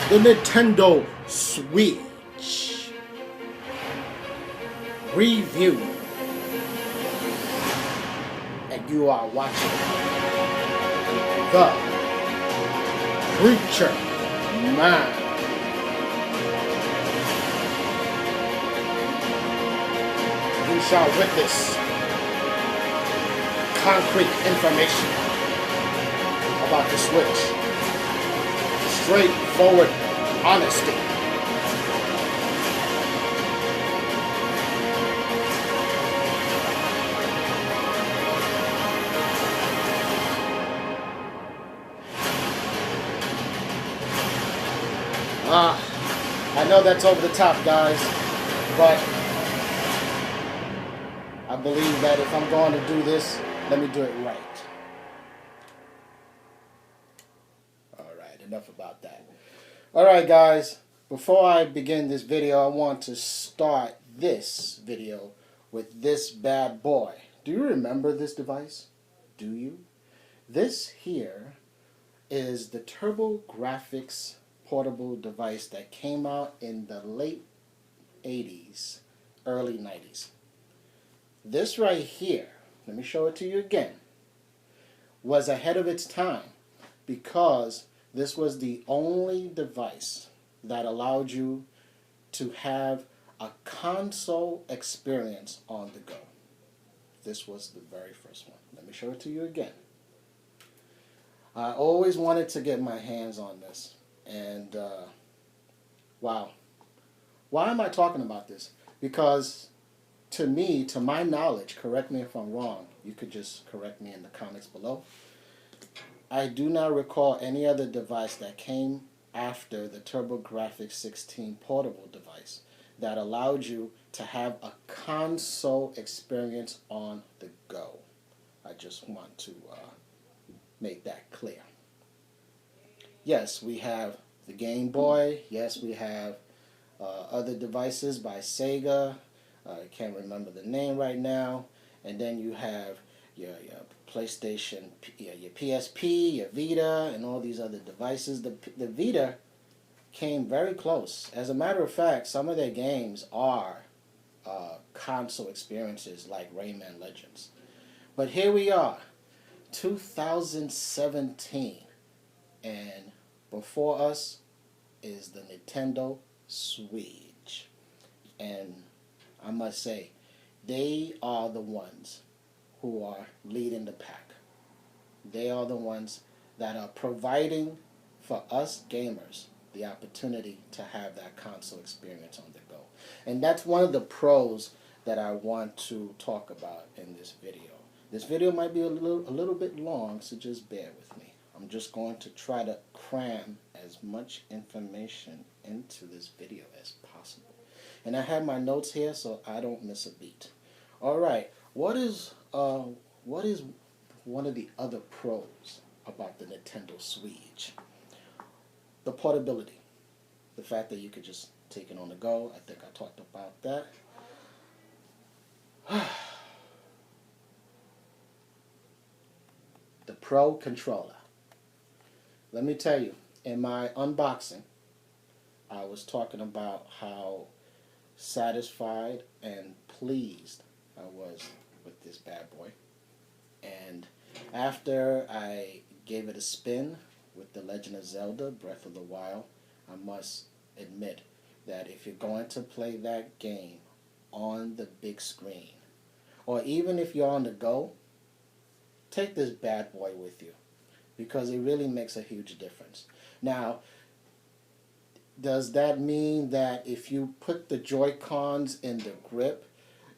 the Nintendo Switch review, and you are watching the Preacher Man. You shall witness concrete information about the Switch. Straightforward honesty. I know that's over the top, guys, but I believe that if I'm going to do this, let me do it right. Alright, enough about that. Alright, guys, before I begin this video, I want to start this video with this bad boy. Do you remember this device? Do you? This here is the TurboGrafx portable device that came out in the late 80s, early 90s. This right here, let me show it to you again, was ahead of its time because this was the only device that allowed you to have a console experience on the go. This was the very first one. Let me show it to you again. I always wanted to get my hands on this. And, wow. Why am I talking about this? Because to me, to my knowledge, correct me if I'm wrong, you could just correct me in the comments below, I do not recall any other device that came after the TurboGrafx 16 portable device that allowed you to have a console experience on the go. I just want to make that clear. Yes, we have the Game Boy. Yes, we have other devices by Sega. I can't remember the name right now. And then you have your PlayStation, your PSP, your Vita, and all these other devices. The Vita came very close. As a matter of fact, some of their games are console experiences like Rayman Legends. But here we are, 2017, and before us is the Nintendo Switch. And I must say, they are the ones who are leading the pack. They are the ones that are providing for us gamers the opportunity to have that console experience on the go. And that's one of the pros that I want to talk about in this video. This video might be a little bit long, so just bear with me. I'm just going to try to cram as much information into this video as possible. And I have my notes here so I don't miss a beat. Alright, what is one of the other pros about the Nintendo Switch? The portability. The fact that you could just take it on the go. I think I talked about that. The Pro Controller. Let me tell you, in my unboxing, I was talking about how satisfied and pleased I was with this bad boy. And after I gave it a spin with The Legend of Zelda Breath of the Wild, I must admit that if you're going to play that game on the big screen, or even if you're on the go, take this bad boy with you, because it really makes a huge difference. Now, does that mean that if you put the Joy-Cons in the grip,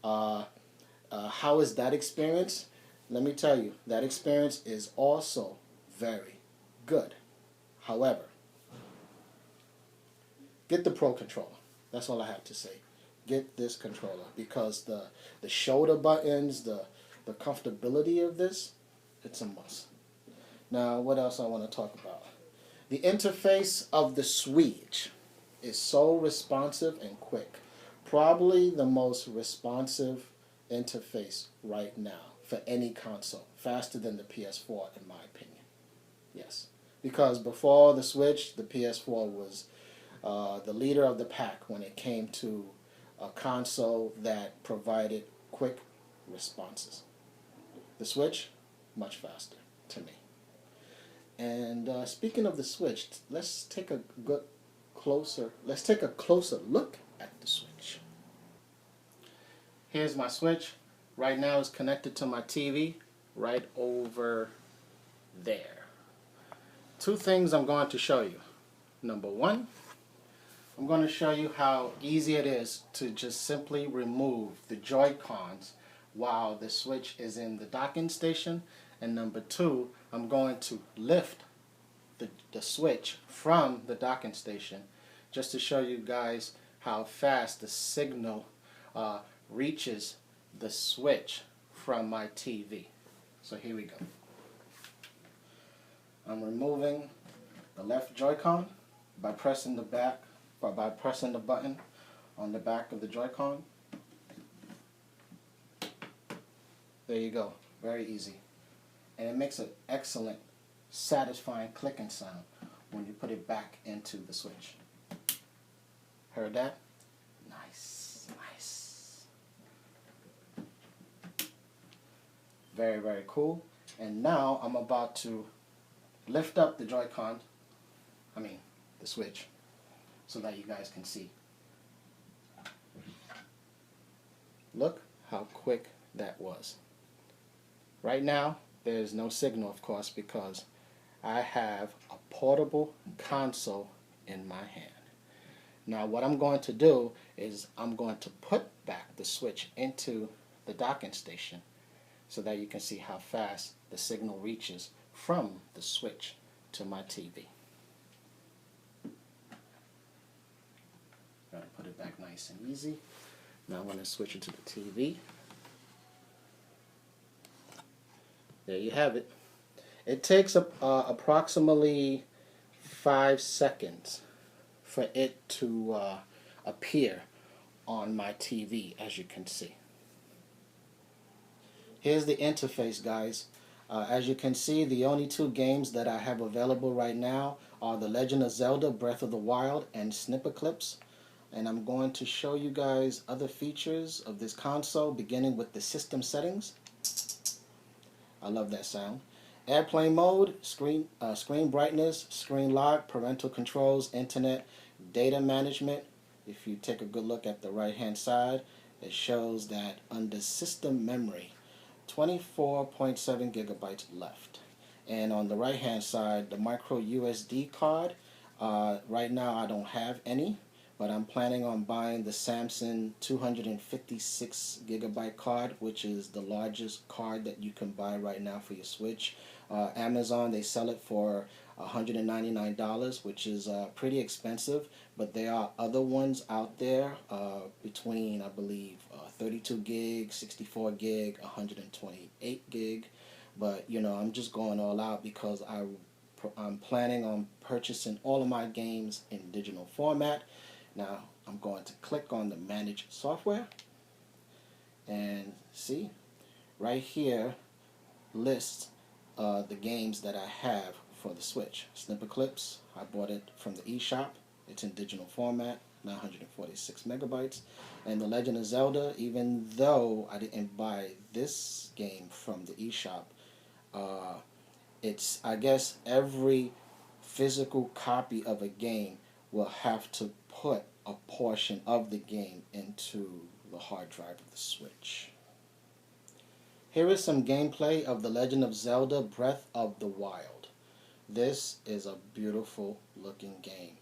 how is that experience? Let me tell you, that experience is also very good. However, get the Pro Controller. That's all I have to say. Get this controller, because the shoulder buttons, the comfortability of this, it's a must. Now, what else I want to talk about? The interface of the Switch is so responsive and quick. Probably the most responsive interface right now for any console. Faster than the PS4, in my opinion. Yes. because before the Switch, the PS4 was the leader of the pack when it came to a console that provided quick responses. The Switch, much faster to me. And speaking of the Switch, let's take a closer look at the Switch. Here's my Switch. Right now it's connected to my TV right over there. Two things I'm going to show you. Number one, I'm going to show you how easy it is to just simply remove the Joy-Cons while the Switch is in the docking station. And number two, I'm going to lift the Switch from the docking station just to show you guys how fast the signal reaches the Switch from my TV. So here we go. I'm removing the left Joy-Con by pressing the button on the back of the Joy-Con. There you go. Very easy. And it makes an excellent, satisfying clicking sound when you put it back into the Switch. Heard that? Nice, nice. Very, very cool. And now I'm about to lift up the Joy-Con, the Switch, so that you guys can see. Look how quick that was. Right now, there's no signal, of course, because I have a portable console in my hand. Now, what I'm going to do is I'm going to put back the Switch into the docking station so that you can see how fast the signal reaches from the Switch to my TV. Gotta put it back nice and easy. Now I'm going to switch it to the TV. There you have it. It takes approximately 5 seconds for it to appear on my TV, as you can see. Here's the interface, guys. As you can see, the only two games that I have available right now are The Legend of Zelda Breath of the Wild and Snipperclips. And I'm going to show you guys other features of this console, beginning with the system settings. I love that sound. Airplane mode, screen brightness, screen lock, parental controls, internet, data management. If you take a good look at the right hand side, it shows that under system memory, 24.7 gigabytes left. And on the right hand side, the micro USB card, right now I don't have any, but I'm planning on buying the Samsung 256 gigabyte card, which is the largest card that you can buy right now for your Switch. Amazon, they sell it for $199, which is pretty expensive, but there are other ones out there between, I believe, 32 gig, 64 gig, 128 gig. But, you know, I'm just going all out because I'm planning on purchasing all of my games in digital format. Now, I'm going to click on the Manage Software, and see, right here lists the games that I have for the Switch. Snipperclips, I bought it from the eShop. It's in digital format, 946 megabytes. And The Legend of Zelda, even though I didn't buy this game from the eShop, it's, I guess, every physical copy of a game will have to put a portion of the game into the hard drive of the Switch. Here is some gameplay of The Legend of Zelda Breath of the Wild. This is a beautiful looking game.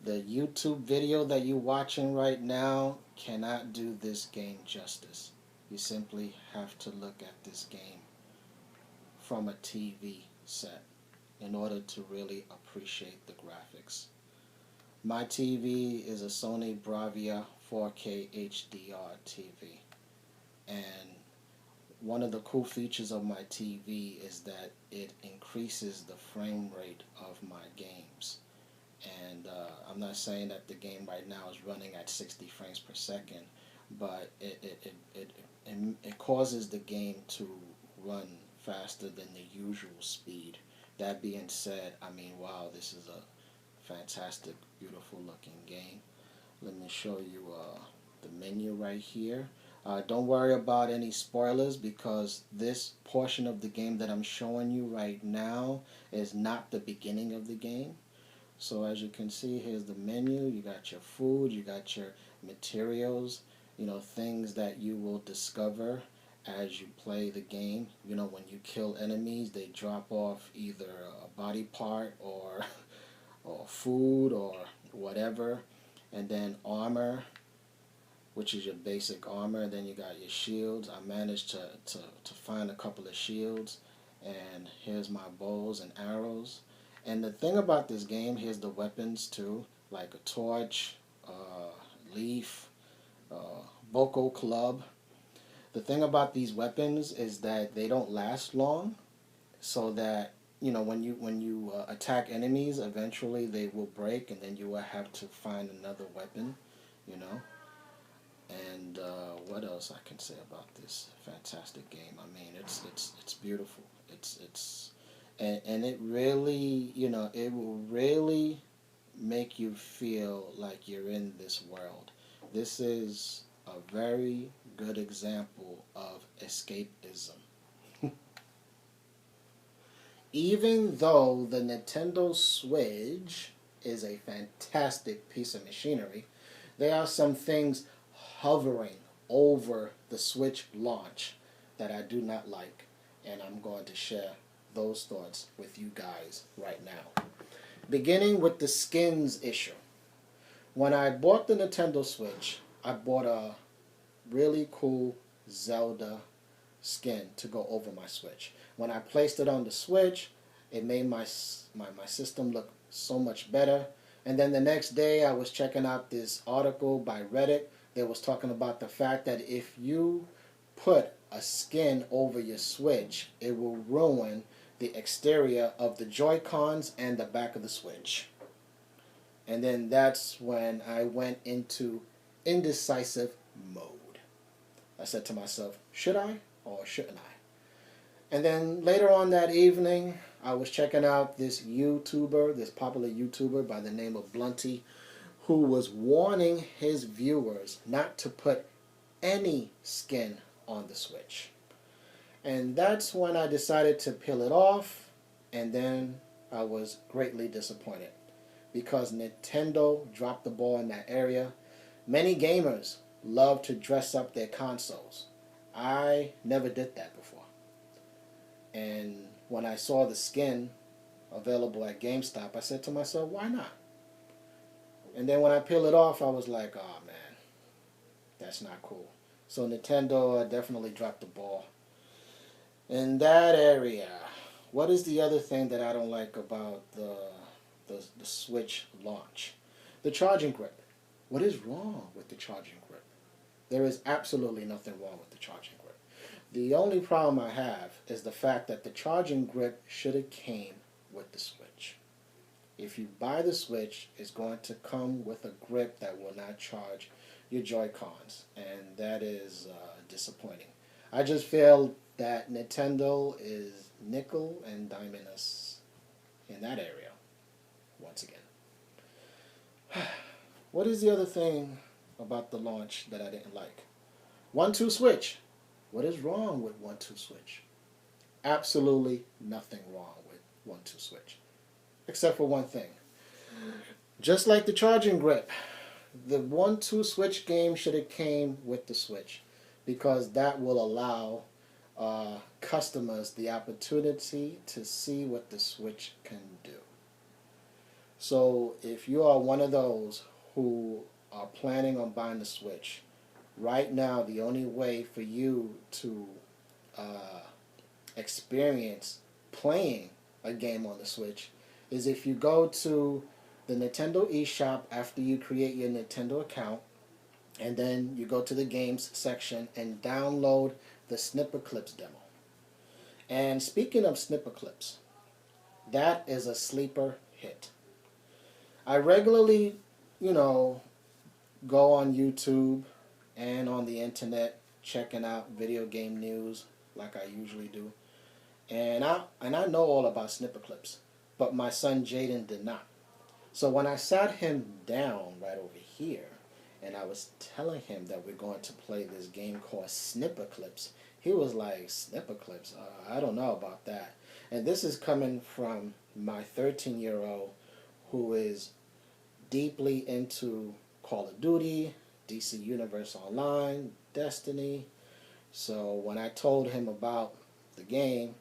The YouTube video that you're watching right now cannot do this game justice. You simply have to look at this game from a TV set in order to really appreciate the graphics. My TV is a Sony Bravia 4K HDR TV, and one of the cool features of my TV is that it increases the frame rate of my games. And I'm not saying that the game right now is running at 60 frames per second, but it causes the game to run faster than the usual speed that being said, I mean, wow, this is a fantastic, beautiful looking game. Let me show you the menu right here. Don't worry about any spoilers because this portion of the game that I'm showing you right now is not the beginning of the game. So as you can see, here's the menu. You got your food, you got your materials, you know, things that you will discover as you play the game. You know, when you kill enemies, they drop off either a body part or or food or whatever. And then armor, which is your basic armor. Then you got your shields. I managed to find a couple of shields. And here's my bows and arrows. And the thing about this game, here's the weapons too, like a torch, leaf, Boko club. The thing about these weapons is that they don't last long, so that you know when you attack enemies, eventually they will break, and then you will have to find another weapon, you know. And what else I can say about this fantastic game? I mean, it's beautiful. And it really, you know, it will really make you feel like you're in this world. This is a very good example of escapism. Even though the Nintendo Switch is a fantastic piece of machinery, there are some things hovering over the Switch launch that I do not like, and I'm going to share those thoughts with you guys right now. Beginning with the skins issue. When I bought the Nintendo Switch, I bought a really cool Zelda skin to go over my Switch. When I placed it on the Switch, it made my system look so much better. And then the next day I was checking out this article by Reddit that was talking about the fact that if you put a skin over your Switch, it will ruin the exterior of the Joy-Cons and the back of the Switch. And then that's when I went into indecisive mode. I said to myself, should I or shouldn't I? And then later on that evening, I was checking out this YouTuber, this popular YouTuber by the name of Blunty, who was warning his viewers not to put any skin on the Switch. And that's when I decided to peel it off, and then I was greatly disappointed because Nintendo dropped the ball in that area. Many gamers love to dress up their consoles. I never did that before. And when I saw the skin available at GameStop, I said to myself, why not? And then when I peel it off, I was like, oh man, that's not cool. So Nintendo definitely dropped the ball in that area. What is the other thing that I don't like about the Switch launch? The charging grip. What is wrong with the charging grip? There is absolutely nothing wrong with the charging grip. The only problem I have is the fact that the charging grip should have came with the Switch. If you buy the Switch, it's going to come with a grip that will not charge your Joy-Cons, and that is disappointing. I just feel that Nintendo is nickel and diming us in that area once again. What is the other thing about the launch that I didn't like? 1-2 switch. What is wrong with 1-2 switch? Absolutely nothing wrong with 1-2 switch, except for one thing. Just like the charging grip, the 1-2 switch game should have came with the Switch, because that will allow customers the opportunity to see what the Switch can do. So if you are one of those who are planning on buying the Switch, right now the only way for you to experience playing a game on the Switch is if you go to the Nintendo eShop after you create your Nintendo account, and then you go to the games section and download the Snipperclips demo. And speaking of Snipperclips, that is a sleeper hit. I regularly, go on YouTube and on the internet checking out video game news like I usually do. And I know all about snipper clips, but my son Jaden did not. So when I sat him down right over here, and I was telling him that we're going to play this game called Snipper Clips, he was like, Snipper Clips? I don't know about that. And this is coming from my 13-year-old who is deeply into Call of Duty, DC Universe Online, Destiny. So when I told him about the game,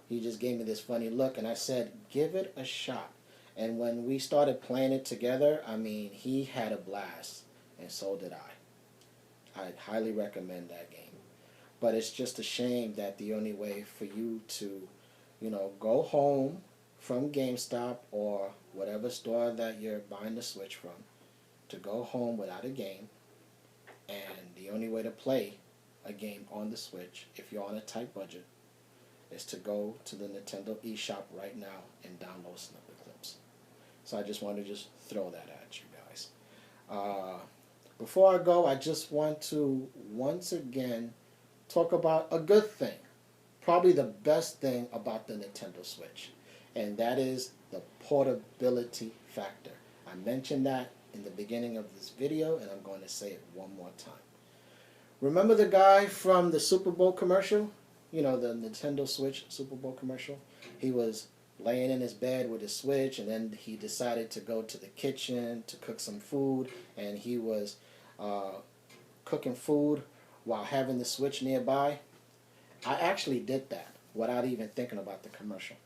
he just gave me this funny look, and I said, give it a shot. And when we started playing it together, I mean, he had a blast, and so did I. I'd highly recommend that game. But it's just a shame that the only way for you to, go home from GameStop or whatever store that you're buying the Switch from, to go home without a game, and the only way to play a game on the Switch, if you're on a tight budget, is to go to the Nintendo eShop right now and download Snipper Clips. So I just want to just throw that at you guys. Before I go, I just want to once again talk about a good thing, probably the best thing about the Nintendo Switch, and that is the portability factor. I mentioned that in the beginning of this video, and I'm going to say it one more time. Remember the guy from the Super Bowl commercial? You know, the Nintendo Switch Super Bowl commercial? He was laying in his bed with his Switch, and then he decided to go to the kitchen to cook some food, and he was cooking food while having the Switch nearby. I actually did that without even thinking about the commercial.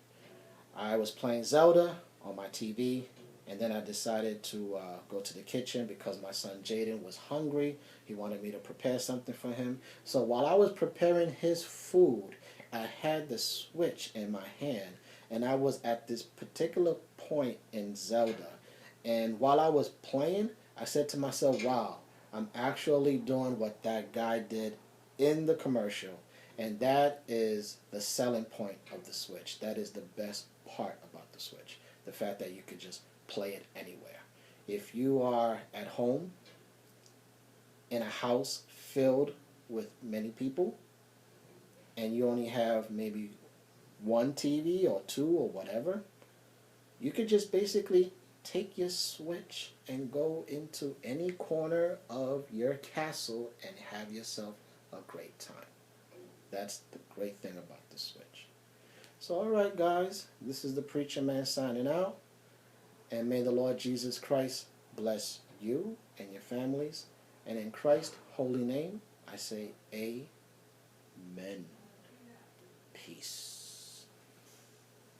I was playing Zelda on my TV, and then I decided to go to the kitchen because my son Jaden was hungry. He wanted me to prepare something for him. So while I was preparing his food, I had the Switch in my hand, and I was at this particular point in Zelda. And while I was playing, I said to myself, wow, I'm actually doing what that guy did in the commercial. And that is the selling point of the Switch. That is the best part about the Switch. The fact that you could just play it anywhere. If you are at home in a house filled with many people and you only have maybe one TV or two or whatever, you could just basically take your Switch and go into any corner of your castle and have yourself a great time. That's the great thing about the Switch. So alright guys, this is the Preacher Man signing out. And may the Lord Jesus Christ bless you and your families. And in Christ's holy name, I say amen. Peace.